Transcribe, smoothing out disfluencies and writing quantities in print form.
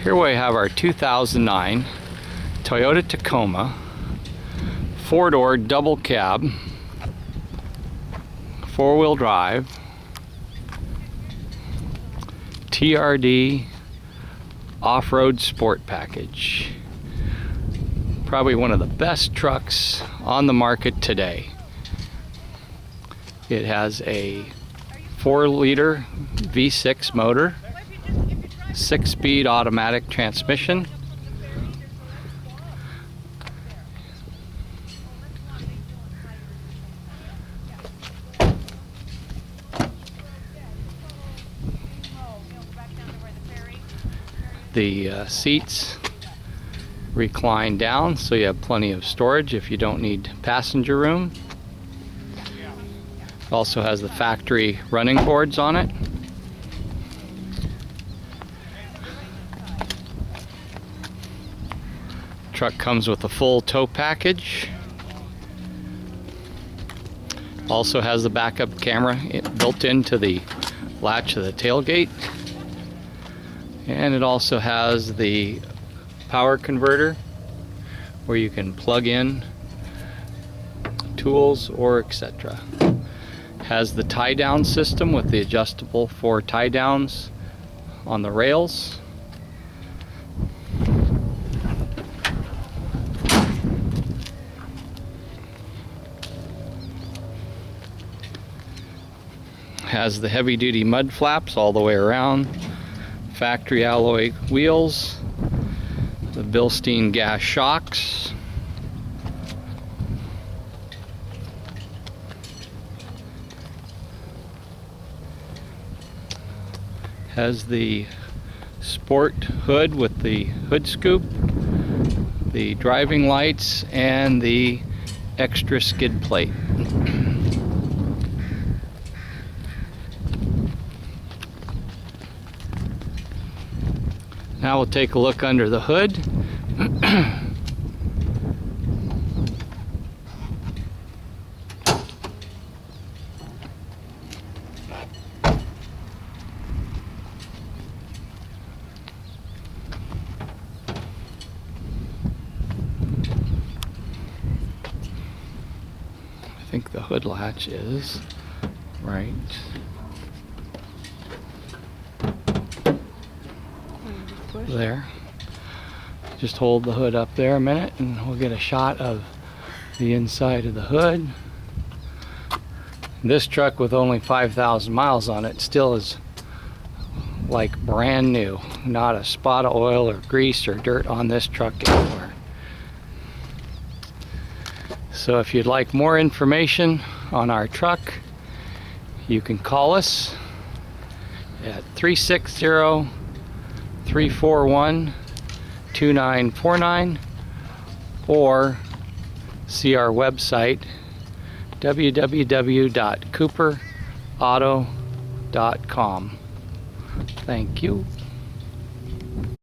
Here we have our 2009 Toyota Tacoma, four-door double cab, four-wheel drive, TRD off-road sport package. Probably one of the best trucks on the market today. It has a 4-liter V6 motor, 6-speed automatic transmission, the seats recline down so you have plenty of storage if you don't need passenger room. It also has the factory running boards on it. Truck comes with a full tow package. Also has the backup camera built into the latch of the tailgate. And it also has the power converter where you can plug in tools or etc. Has the tie down system with the adjustable 4 tie downs on the rails. Has the heavy duty mud flaps all the way around, factory alloy wheels, the Bilstein gas shocks, has the sport hood with the hood scoop, the driving lights, and the extra skid plate. Now we'll take a look under the hood. I think the hood latch is right there. Just hold the hood up there a minute and we'll get a shot of the inside of the hood. This truck with only 5,000 miles on it still is like brand new. Not a spot of oil or grease or dirt on this truck anywhere. So if you'd like more information on our truck, you can call us at 360-341-2949 or see our website www.cooperauto.com. Thank you.